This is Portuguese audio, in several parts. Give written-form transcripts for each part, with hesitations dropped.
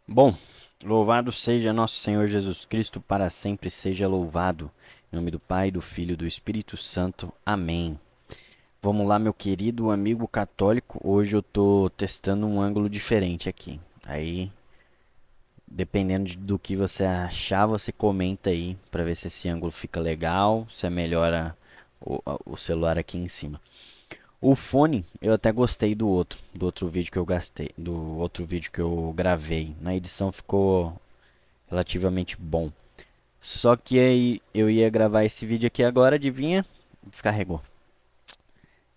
Bom, louvado seja nosso Senhor Jesus Cristo, para sempre seja louvado. Em nome do Pai, do Filho e do Espírito Santo. Amém. Vamos lá, meu querido amigo católico. Hoje eu tô testando um ângulo diferente aqui. Aí, dependendo do que você achar, você comenta aí para ver se esse ângulo fica legal, se melhora o celular aqui em cima. O fone, eu até gostei do outro vídeo que eu gastei, do outro vídeo que eu gravei. Na edição ficou relativamente bom. Só que aí eu ia gravar esse vídeo aqui agora, adivinha? Descarregou.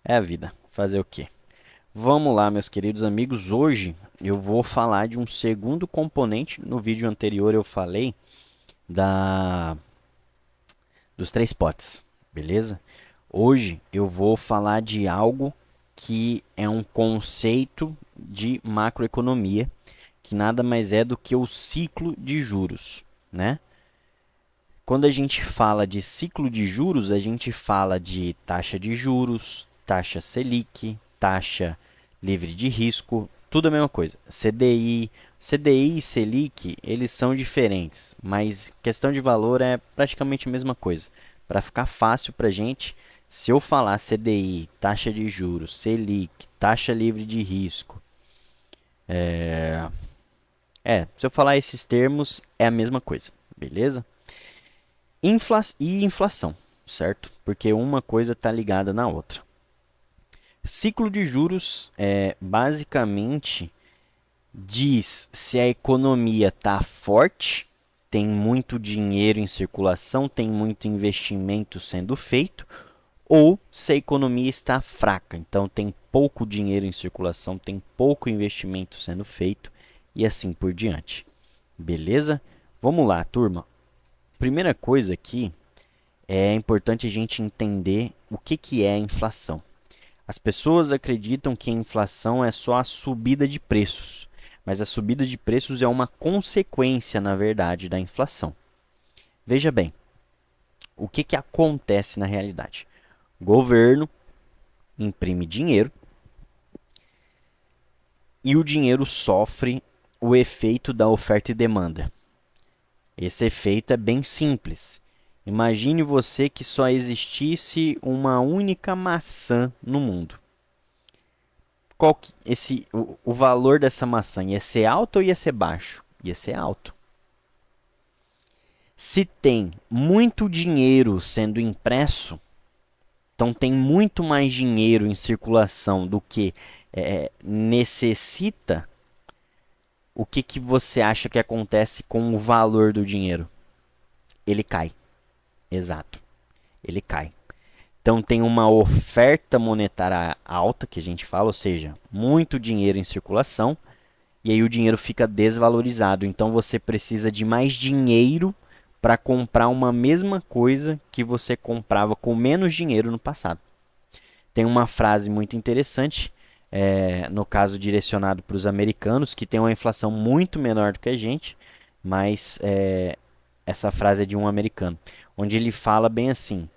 É a vida. Fazer o quê? Vamos lá, meus queridos amigos. Hoje eu vou falar de um segundo componente. No vídeo anterior eu falei da dos três potes, beleza? Hoje eu vou falar de algo que é um conceito de macroeconomia, que nada mais é do que o ciclo de juros, né? Quando a gente fala de ciclo de juros, a gente fala de taxa de juros, taxa Selic, taxa livre de risco, tudo a mesma coisa. CDI e Selic, eles são diferentes, mas questão de valor é praticamente a mesma coisa. Para ficar fácil para a gente, se eu falar CDI, taxa de juros, Selic, taxa livre de risco, se eu falar esses termos, é a mesma coisa, beleza? E inflação, certo? Porque uma coisa está ligada na outra. Ciclo de juros basicamente diz se a economia está forte, tem muito dinheiro em circulação, tem muito investimento sendo feito, ou se a economia está fraca, então tem pouco dinheiro em circulação, tem pouco investimento sendo feito e assim por diante. Beleza? Vamos lá, turma. Primeira coisa aqui é importante a gente entender o que é a inflação. As pessoas acreditam que a inflação é só a subida de preços, mas a subida de preços é uma consequência, na verdade, da inflação. Veja bem, o que acontece na realidade? O governo imprime dinheiro e o dinheiro sofre o efeito da oferta e demanda. Esse efeito é bem simples. Imagine você que só existisse uma única maçã no mundo. O valor dessa maçã ia ser alto ou ia ser baixo? Ia ser alto. Se tem muito dinheiro sendo impresso, então tem muito mais dinheiro em circulação do que necessita, o que você acha que acontece com o valor do dinheiro? Ele cai. Exato. Ele cai. Então tem uma oferta monetária alta, que a gente fala, ou seja, muito dinheiro em circulação, e aí o dinheiro fica desvalorizado. Então você precisa de mais dinheiro para comprar uma mesma coisa que você comprava com menos dinheiro no passado. Tem uma frase muito interessante, no caso direcionado para os americanos, que tem uma inflação muito menor do que a gente, mas essa frase é de um americano, onde ele fala bem assim: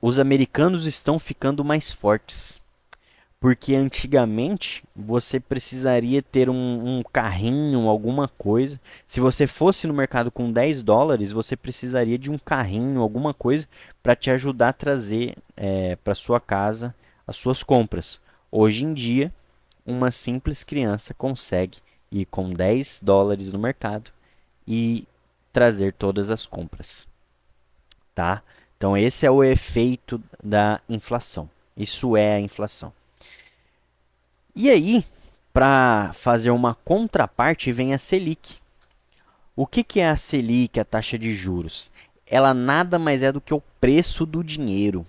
os americanos estão ficando mais fortes. Porque antigamente você precisaria ter um carrinho, alguma coisa. Se você fosse no mercado com US$ 10, você precisaria de um carrinho, alguma coisa, para te ajudar a trazer para sua casa as suas compras. Hoje em dia, uma simples criança consegue ir com US$ 10 no mercado e trazer todas as compras, tá? Então esse é o efeito da inflação. Isso é a inflação. E aí, para fazer uma contraparte, vem a Selic. O que é a Selic, a taxa de juros? Ela nada mais é do que o preço do dinheiro.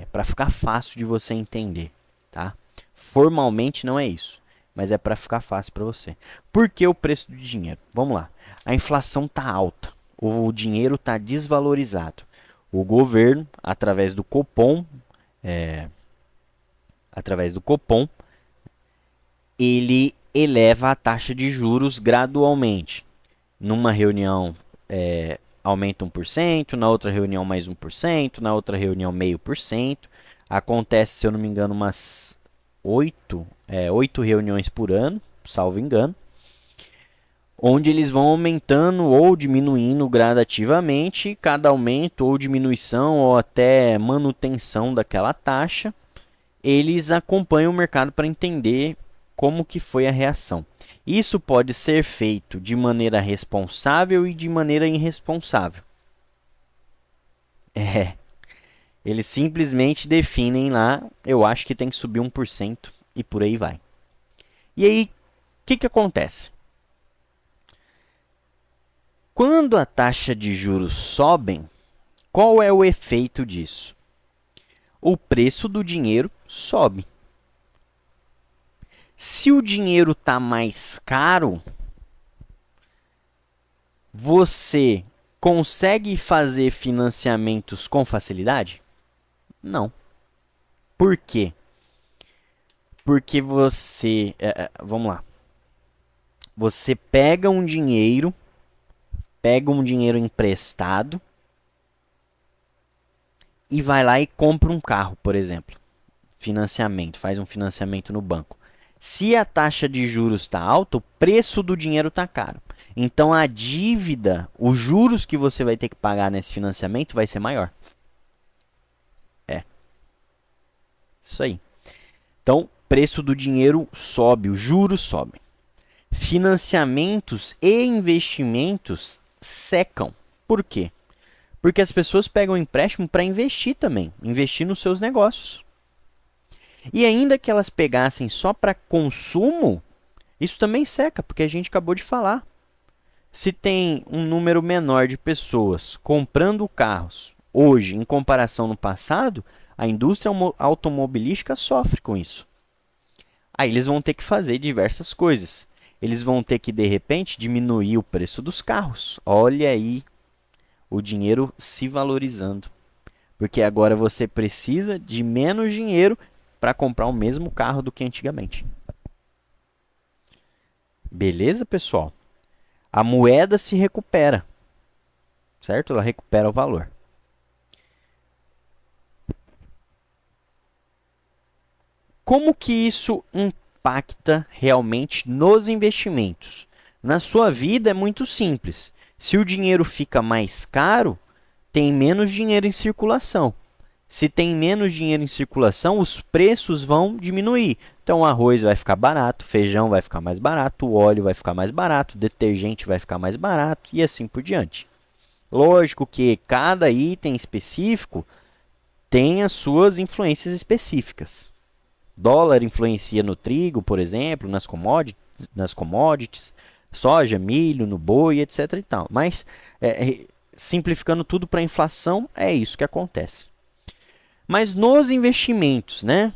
Para ficar fácil de você entender, tá? Formalmente não é isso, mas é para ficar fácil para você. Por que o preço do dinheiro? Vamos lá. A inflação está alta, o dinheiro está desvalorizado. O governo, através do Copom, ele eleva a taxa de juros gradualmente. Numa reunião aumenta 1%, na outra reunião mais 1%, na outra reunião 0,5%. Acontece, se eu não me engano, umas oito reuniões por ano, salvo engano. onde eles vão aumentando ou diminuindo gradativamente, cada aumento ou diminuição ou até manutenção daquela taxa, eles acompanham o mercado para entender como que foi a reação. Isso pode ser feito de maneira responsável e de maneira irresponsável. Eles simplesmente definem lá, eu acho que tem que subir 1% e por aí vai. E aí, o que acontece? Quando a taxa de juros sobem, qual é o efeito disso? O preço do dinheiro sobe. Se o dinheiro está mais caro, você consegue fazer financiamentos com facilidade? Não. Por quê? Porque você... vamos lá. Você pega um dinheiro emprestado e vai lá e compra um carro, por exemplo. Financiamento, faz um financiamento no banco. Se a taxa de juros está alta, o preço do dinheiro está caro. Então a dívida, os juros que você vai ter que pagar nesse financiamento vai ser maior. Isso aí. Então, preço do dinheiro sobe, os juros sobem. Financiamentos e investimentos secam. Por quê? Porque as pessoas pegam empréstimo para investir também, investir nos seus negócios. E ainda que elas pegassem só para consumo, isso também seca, porque a gente acabou de falar. Se tem um número menor de pessoas comprando carros hoje em comparação no passado, a indústria automobilística sofre com isso. Aí eles vão ter que fazer diversas coisas. Eles vão ter que, de repente, diminuir o preço dos carros. Olha aí o dinheiro se valorizando. Porque agora você precisa de menos dinheiro para comprar o mesmo carro do que antigamente. Beleza, pessoal? A moeda se recupera, certo? Ela recupera o valor. Como que isso impacta realmente nos investimentos? Na sua vida é muito simples. Se o dinheiro fica mais caro, tem menos dinheiro em circulação. Se tem menos dinheiro em circulação, os preços vão diminuir. Então, o arroz vai ficar barato, feijão vai ficar mais barato, o óleo vai ficar mais barato, o detergente vai ficar mais barato e assim por diante. Lógico que cada item específico tem as suas influências específicas. Dólar influencia no trigo, por exemplo, nas commodities, soja, milho, no boi, etc. e tal. Mas, simplificando tudo para a inflação, é isso que acontece. Mas nos investimentos, né?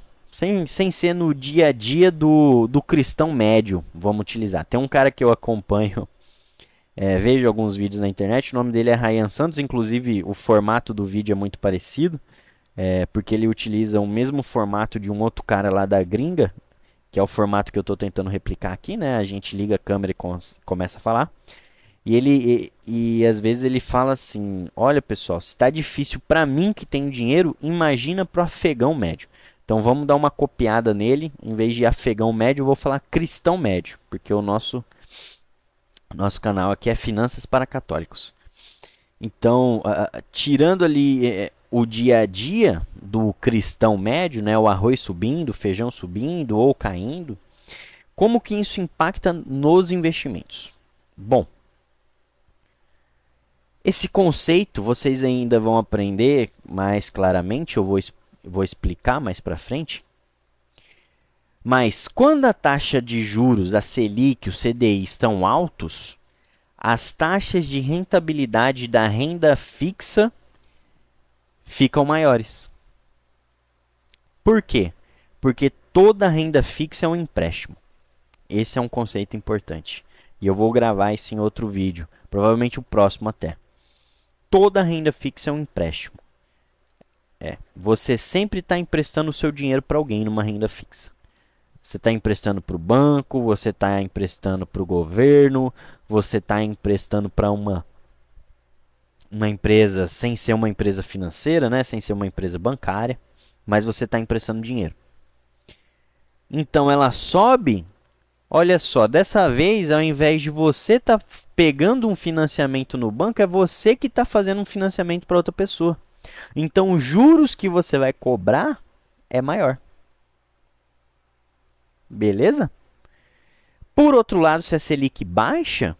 Sem ser no dia a dia do cristão médio, vamos utilizar. Tem um cara que eu acompanho, vejo alguns vídeos na internet, o nome dele é Ryan Santos, inclusive o formato do vídeo é muito parecido, porque ele utiliza o mesmo formato de um outro cara lá da gringa, que é o formato que eu estou tentando replicar aqui, né? A gente liga a câmera e começa a falar. E às vezes ele fala assim, olha pessoal, se está difícil para mim que tenho dinheiro, imagina para o afegão médio. Então vamos dar uma copiada nele, em vez de afegão médio, eu vou falar cristão médio, porque o nosso canal aqui é Finanças para Católicos. Então, tirando ali o dia a dia do cristão médio, né, o arroz subindo, o feijão subindo ou caindo, como que isso impacta nos investimentos? Bom, esse conceito vocês ainda vão aprender mais claramente, eu vou explicar mais para frente. Mas quando a taxa de juros, a Selic, o CDI estão altos, as taxas de rentabilidade da renda fixa ficam maiores. Por quê? Porque toda renda fixa é um empréstimo. Esse é um conceito importante. E eu vou gravar isso em outro vídeo, provavelmente o próximo até. Toda renda fixa é um empréstimo. Você sempre está emprestando o seu dinheiro para alguém numa renda fixa. Você está emprestando para o banco, você está emprestando para o governo, você está emprestando para uma empresa sem ser uma empresa financeira, né? Sem ser uma empresa bancária, mas você está emprestando dinheiro. Então ela sobe Olha só, dessa vez, ao invés de você estar pegando um financiamento no banco, é você que está fazendo um financiamento para outra pessoa. Então, os juros que você vai cobrar é maior. Beleza? Por outro lado, se a Selic baixa,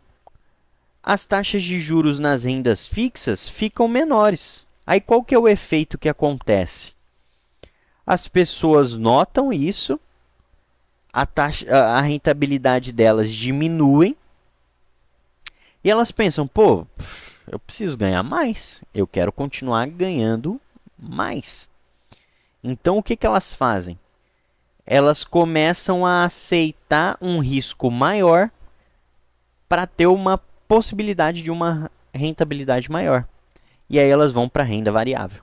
as taxas de juros nas rendas fixas ficam menores. Aí qual que é o efeito que acontece? As pessoas notam isso, a rentabilidade delas diminui e elas pensam, pô, eu preciso ganhar mais, eu quero continuar ganhando mais. Então o que, que elas fazem? Elas começam a aceitar um risco maior para ter uma possibilidade de uma rentabilidade maior. E aí elas vão para a renda variável.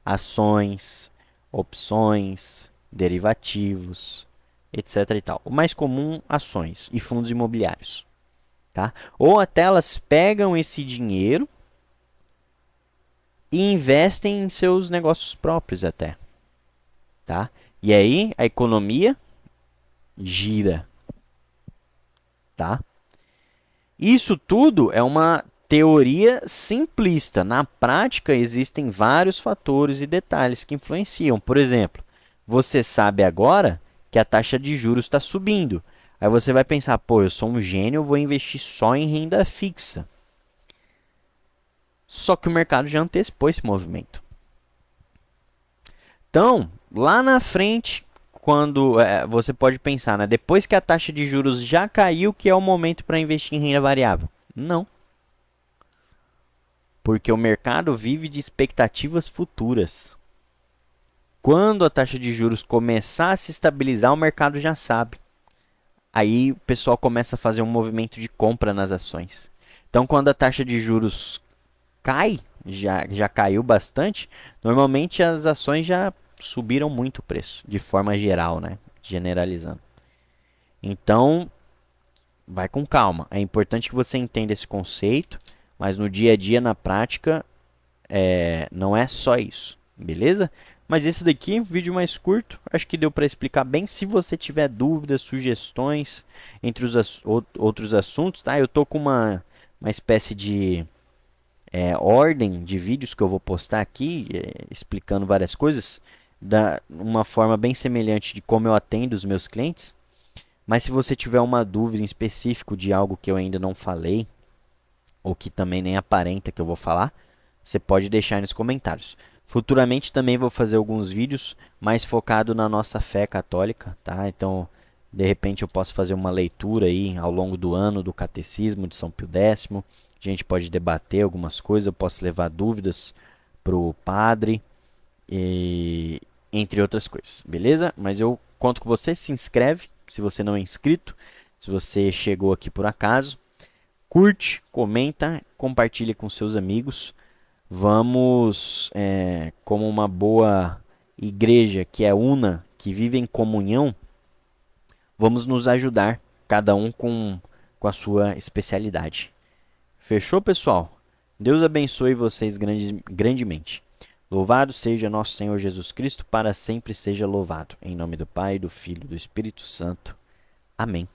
Ações, opções, derivativos, etc. e tal. O mais comum, ações e fundos imobiliários. Tá? Ou até elas pegam esse dinheiro e investem em seus negócios próprios até. Tá? E aí a economia gira. Tá? Isso tudo é uma teoria simplista. Na prática, existem vários fatores e detalhes que influenciam. Por exemplo, você sabe agora que a taxa de juros está subindo. Aí você vai pensar, pô, eu sou um gênio, eu vou investir só em renda fixa. Só que o mercado já antecipou esse movimento. Então, lá na frente, quando você pode pensar, né, depois que a taxa de juros já caiu, que é o momento para investir em renda variável? Não. Porque o mercado vive de expectativas futuras. Quando a taxa de juros começar a se estabilizar, o mercado já sabe. Aí o pessoal começa a fazer um movimento de compra nas ações. Então, quando a taxa de juros cai, já caiu bastante, normalmente as ações já subiram muito o preço, de forma geral, né? Generalizando. Então, vai com calma. É importante que você entenda esse conceito, mas no dia a dia, na prática, não é só isso, beleza? Mas esse daqui, vídeo mais curto, acho que deu para explicar bem. Se você tiver dúvidas, sugestões entre os outros assuntos, tá? Eu tô com uma espécie de ordem de vídeos que eu vou postar aqui, explicando várias coisas, da uma forma bem semelhante de como eu atendo os meus clientes. Mas se você tiver uma dúvida em específico de algo que eu ainda não falei, ou que também nem aparenta que eu vou falar, você pode deixar aí nos comentários. Futuramente também vou fazer alguns vídeos mais focado na nossa fé católica, tá? Então, de repente eu posso fazer uma leitura aí ao longo do ano do Catecismo de São Pio X. A gente pode debater algumas coisas, eu posso levar dúvidas pro padre, e entre outras coisas, beleza? Mas eu conto com você, se inscreve, se você não é inscrito, se você chegou aqui por acaso, curte, comenta, compartilha com seus amigos. Vamos, como uma boa igreja que é una, que vive em comunhão, vamos nos ajudar, cada um com a sua especialidade. Fechou, pessoal? Deus abençoe vocês grandemente. Louvado seja nosso Senhor Jesus Cristo, para sempre seja louvado. Em nome do Pai, do Filho e do Espírito Santo. Amém.